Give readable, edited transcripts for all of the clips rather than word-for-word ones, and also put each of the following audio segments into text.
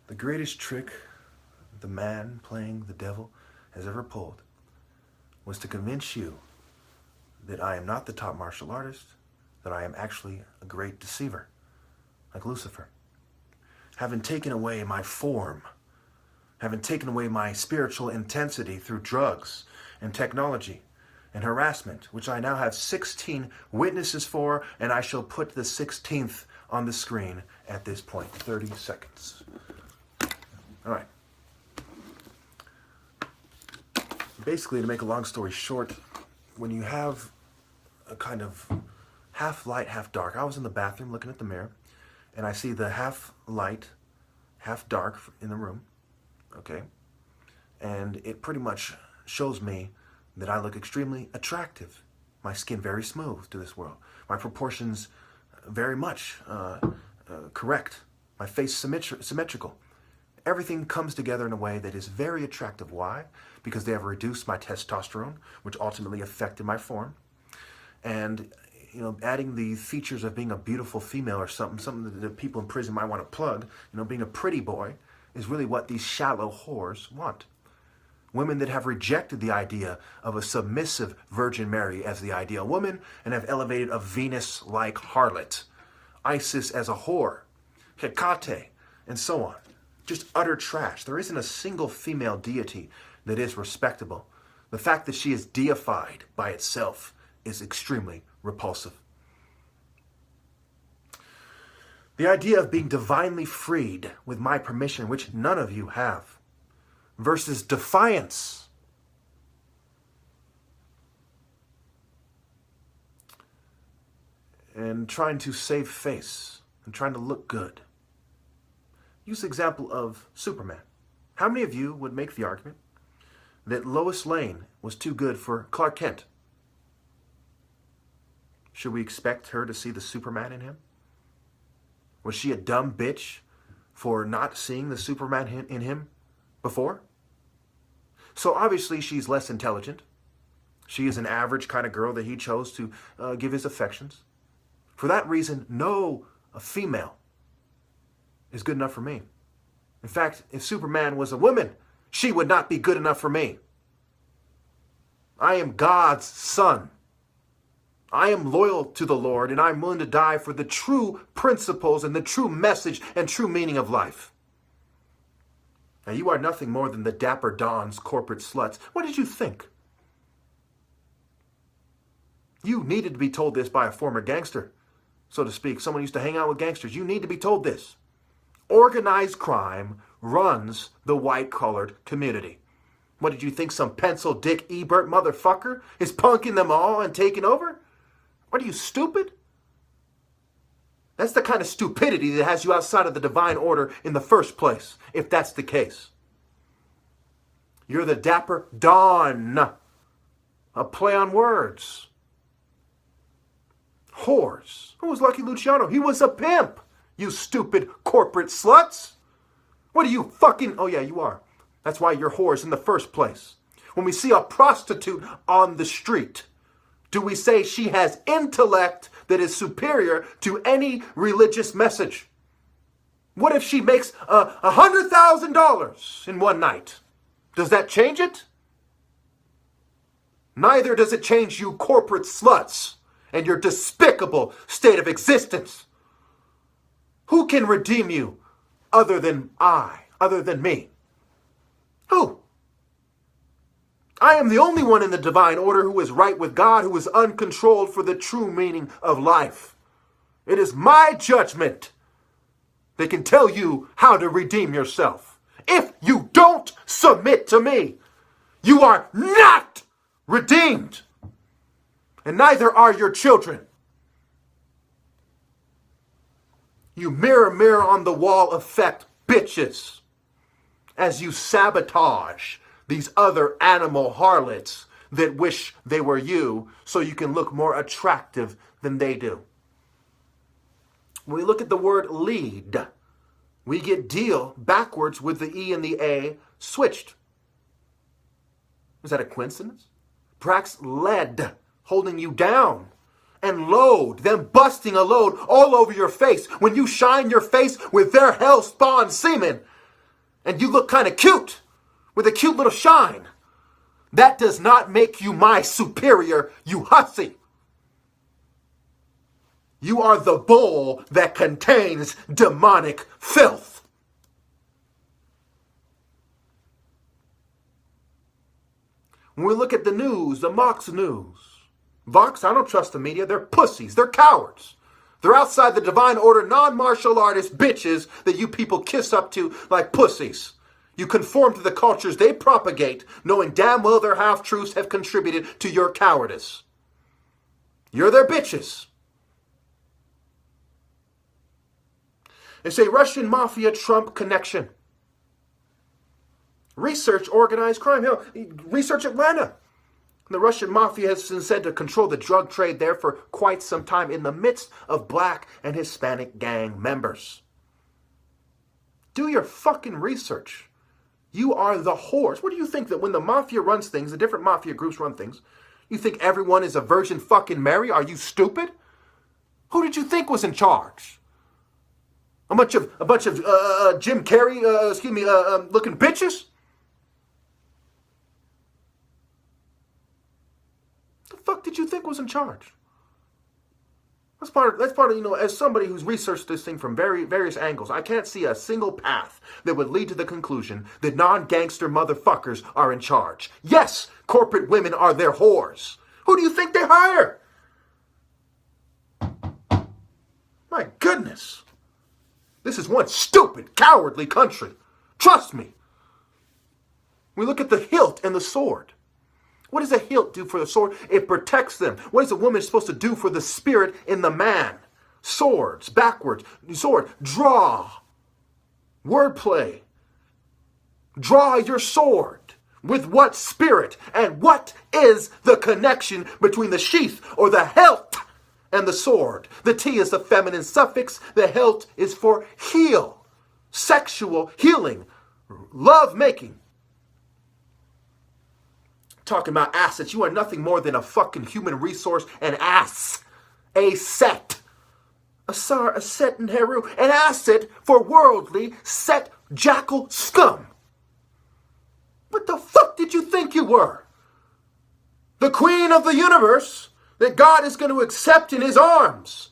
The greatest trick the man playing the devil has ever pulled was to convince you that I am not the top martial artist, that I am actually a great deceiver, like Lucifer. Having taken away my form, having taken away my spiritual intensity through drugs and technology and harassment, which I now have 16 witnesses for, and I shall put the 16th on the screen at this point. 30 seconds. All right. Basically, to make a long story short, when you have a kind of half light, half dark, I was in the bathroom looking at the mirror, and I see the half light, half dark in the room, okay? And it pretty much shows me that I look extremely attractive. My skin very smooth to this world. My proportions very much correct. My face symmetrical. Everything comes together in a way that is very attractive. Why? Because they have reduced my testosterone, which ultimately affected my form. And, you know, adding the features of being a beautiful female or something that the people in prison might want to plug, you know, being a pretty boy, is really what these shallow whores want. Women that have rejected the idea of a submissive Virgin Mary as the ideal woman and have elevated a Venus-like harlot, Isis as a whore, Hecate, and so on. Just utter trash. There isn't a single female deity that is respectable. The fact that she is deified by itself is extremely repulsive. The idea of being divinely freed with my permission, which none of you have, versus defiance. And trying to save face and trying to look good. Use the example of Superman. How many of you would make the argument that Lois Lane was too good for Clark Kent? Should we expect her to see the Superman in him? Was she a dumb bitch for not seeing the Superman in him before? So obviously she's less intelligent. She is an average kind of girl that he chose to give his affections. For that reason, no female is good enough for me. In fact, if Superman was a woman, she would not be good enough for me. I am God's son. I am loyal to the Lord, and I'm willing to die for the true principles and the true message and true meaning of life. Now, you are nothing more than the Dapper Dons, corporate sluts. What did you think? You needed to be told this by a former gangster, so to speak. Someone used to hang out with gangsters. You need to be told this. Organized crime runs the white-collared community. What did you think, some pencil dick Ebert motherfucker is punking them all and taking over? What are you, stupid? That's the kind of stupidity that has you outside of the divine order in the first place, if that's the case. You're the Dapper Dawn. A play on words. Whores. Who was Lucky Luciano? He was a pimp. You stupid corporate sluts. What are you fucking... Oh yeah, you are. That's why you're whores in the first place. When we see a prostitute on the street, do we say she has intellect that is superior to any religious message? What if she makes $100,000 in one night? Does that change it? Neither does it change you corporate sluts and your despicable state of existence. Who can redeem you other than I, other than me? Who? I am the only one in the divine order who is right with God, who is uncontrolled for the true meaning of life. It is my judgment that can tell you how to redeem yourself. If you don't submit to me, you are not redeemed. And neither are your children. You mirror, mirror on the wall effect bitches as you sabotage these other animal harlots that wish they were you so you can look more attractive than they do. When we look at the word lead, we get deal backwards with the E and the A switched. Is that a coincidence? Perhaps lead holding you down. And load, them busting a load all over your face. When you shine your face with their hell-spawned semen, and you look kind of cute with a cute little shine, that does not make you my superior, you hussy. You are the bowl that contains demonic filth. When we look at the news, the Mox News, Vox, I don't trust the media. They're pussies. They're cowards. They're outside the divine order, non-martial artist bitches that you people kiss up to like pussies. You conform to the cultures they propagate, knowing damn well their half-truths have contributed to your cowardice. You're their bitches. They say Russian mafia Trump connection. Research organized crime. Hell, research Atlanta. The Russian mafia has been said to control the drug trade there for quite some time in the midst of black and Hispanic gang members. Do your fucking research. You are the whores. What do you think that when the mafia runs things, the different mafia groups run things, you think everyone is a Virgin fucking Mary? Are you stupid? Who did you think was in charge? A bunch of Jim Carrey, looking bitches? The fuck did you think was in charge? That's part of, as somebody who's researched this thing from various angles, I can't see a single path that would lead to the conclusion that non-gangster motherfuckers are in charge. Yes, corporate women are their whores. Who do you think they hire? My goodness. This is one stupid, cowardly country. Trust me. We look at the hilt and the sword. What does a hilt do for the sword? It protects them. What is a woman supposed to do for the spirit in the man? Swords, backwards, sword, draw. Wordplay. Draw your sword. With what spirit? And what is the connection between the sheath or the hilt and the sword? The T is the feminine suffix. The hilt is for heal. Sexual healing. Love making. Talking about assets. You are nothing more than a fucking human resource, an ass. A set. A set in Heru. An asset for worldly set jackal scum. What the fuck did you think you were? The queen of the universe that God is going to accept in his arms.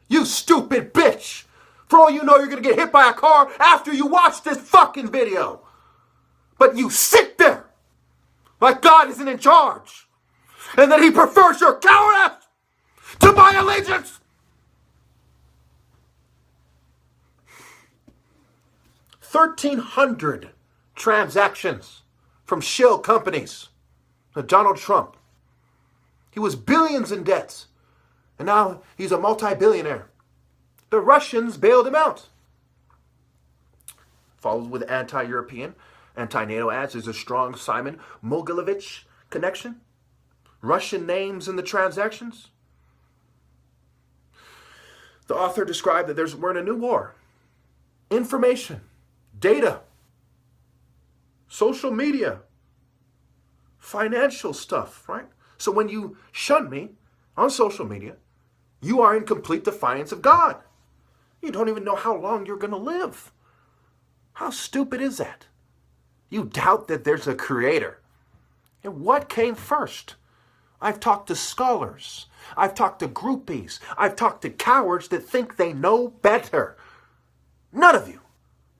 You stupid bitch. For all you know, you're going to get hit by a car after you watch this fucking video. But you sit there like God isn't in charge. And that he prefers your cowardice to my allegiance. $1,300 transactions from shell companies to Donald Trump. He was billions in debts. And now he's a multi-billionaire. The Russians bailed him out. Followed with anti-European, anti-NATO ads. There's a strong Simon Mogilevich connection. Russian names in the transactions. The author described that we're in a new war. Information, data, social media, financial stuff, right? So when you shun me on social media, you are in complete defiance of God. You don't even know how long you're going to live. How stupid is that? You doubt that there's a creator. And what came first? I've talked to scholars. I've talked to groupies. I've talked to cowards that think they know better. None of you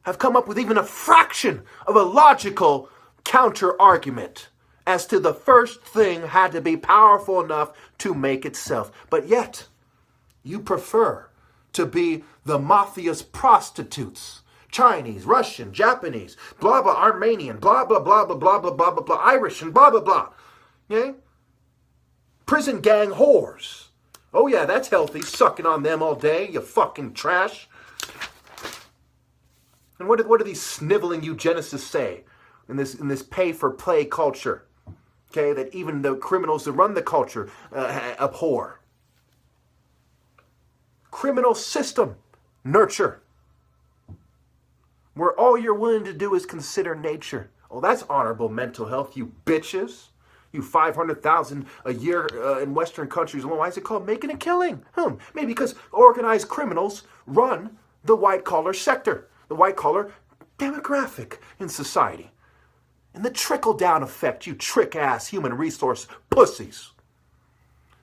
have come up with even a fraction of a logical counter-argument as to the first thing had to be powerful enough to make itself. But yet, you prefer to be the mafia's prostitutes. Chinese, Russian, Japanese, blah, blah, Armenian, blah, blah, blah, blah, blah, blah, blah, blah, blah, Irish, and blah, blah, blah. Yeah? Prison gang whores. Oh yeah, that's healthy, sucking on them all day, you fucking trash. And what do these sniveling eugenicists say in this pay-for-play culture? Okay, that even the criminals that run the culture abhor. Criminal system nurture. Where all you're willing to do is consider nature. Oh, that's honorable mental health, you bitches. You 500,000 a year in Western countries alone. Why is it called making a killing? Maybe because organized criminals run the white-collar sector. The white-collar demographic in society. And the trickle-down effect, you trick-ass human resource pussies.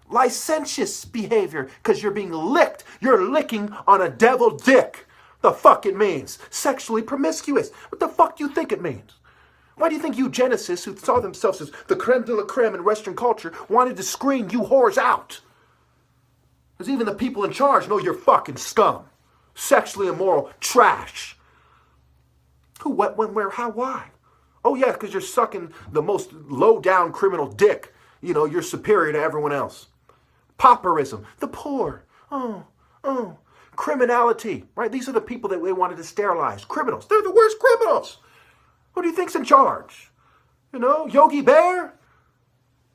Licentious behavior because you're being licked. You're licking on a devil dick. The fuck it means. Sexually promiscuous. What the fuck do you think it means? Why do you think eugenicists who saw themselves as the creme de la creme in Western culture wanted to screen you whores out? Because even the people in charge know you're fucking scum. Sexually immoral trash. Who, what, when, where, how, why? Oh yeah, because you're sucking the most low-down criminal dick. You know, you're superior to everyone else. Pauperism, the poor. Oh. Criminality, right? These are the people that they wanted to sterilize. Criminals. They're the worst criminals. Who do you think's in charge? You know, Yogi Bear?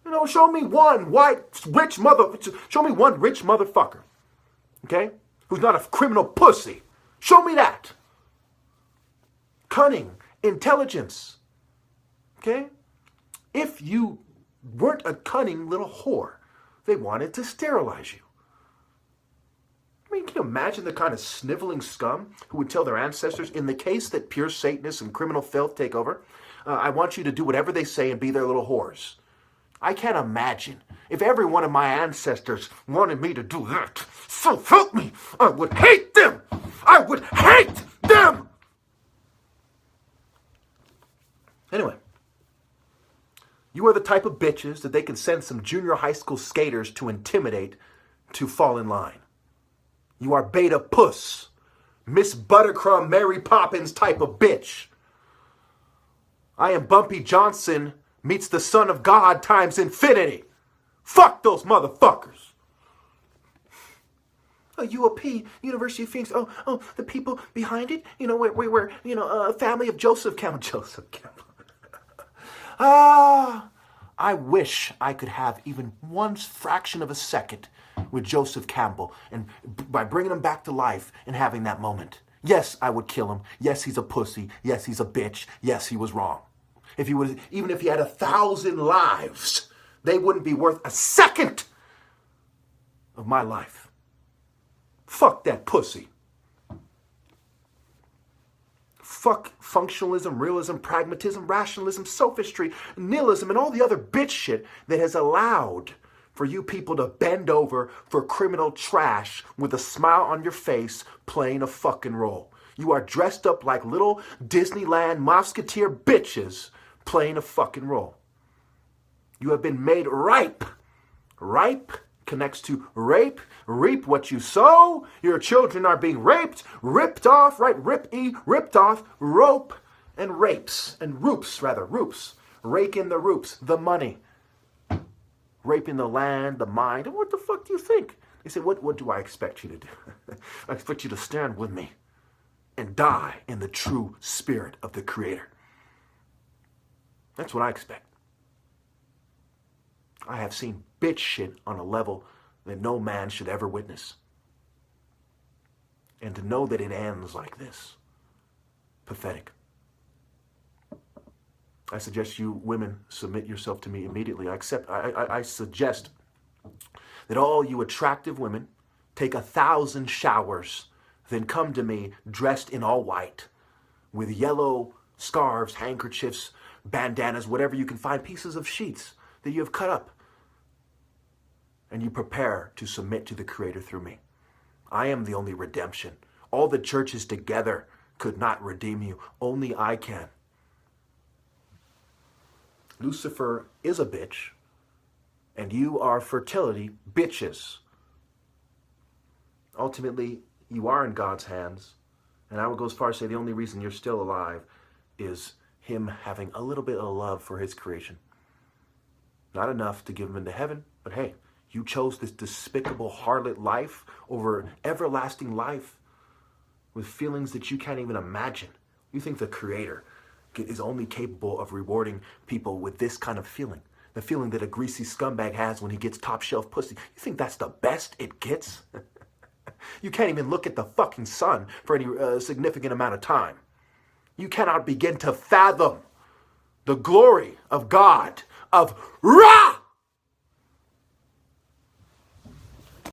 You know, show me one rich motherfucker. Okay? Who's not a criminal pussy. Show me that. Cunning, intelligence. Okay? If you weren't a cunning little whore, they wanted to sterilize you. I mean, can you imagine the kind of sniveling scum who would tell their ancestors, in the case that pure Satanists and criminal filth take over, I want you to do whatever they say and be their little whores. I can't imagine if every one of my ancestors wanted me to do that. So help me, I would hate them. I would hate them. Anyway, you are the type of bitches that they can send some junior high school skaters to intimidate to fall in line. You are beta puss, Miss Buttercrumb, Mary Poppins type of bitch. I am Bumpy Johnson meets the Son of God times infinity. Fuck those motherfuckers. UOP, University of Phoenix. Oh, the people behind it. You know, we're a family of Joseph Campbell. Joseph Campbell. I wish I could have even one fraction of a second with Joseph Campbell, and by bringing him back to life and having that moment. Yes, I would kill him. Yes, he's a pussy. Yes, he's a bitch. Yes, he was wrong. Even if he had 1,000 lives, they wouldn't be worth a second of my life. Fuck that pussy. Fuck functionalism, realism, pragmatism, rationalism, sophistry, nihilism, and all the other bitch shit that has allowed for you people to bend over for criminal trash with a smile on your face playing a fucking role. You are dressed up like little Disneyland Musketeer bitches playing a fucking role. You have been made ripe. Ripe connects to rape. Reap what you sow. Your children are being raped, ripped off, right? Ripped off, rope, and rapes. And roops. Rake in the roops, the money. Raping the land, the mind. And what the fuck do you think? They say, what do I expect you to do? I expect you to stand with me and die in the true spirit of the Creator. That's what I expect. I have seen bitch shit on a level that no man should ever witness. And to know that it ends like this, pathetic. I suggest you women submit yourself to me immediately. I suggest that all you attractive women take 1,000 showers, then come to me dressed in all white, with yellow scarves, handkerchiefs, bandanas, whatever you can find, pieces of sheets that you have cut up. And you prepare to submit to the Creator through me. I am the only redemption. All the churches together could not redeem you. Only I can. Lucifer is a bitch, and you are fertility bitches. Ultimately, you are in God's hands, and I would go as far as to say the only reason you're still alive is Him having a little bit of love for His creation. Not enough to give Him into heaven, but hey, you chose this despicable harlot life over everlasting life with feelings that you can't even imagine. You think the Creator is only capable of rewarding people with this kind of feeling. The feeling that a greasy scumbag has when he gets top shelf pussy. You think that's the best it gets? You can't even look at the fucking sun for any significant amount of time. You cannot begin to fathom the glory of God, of Ra!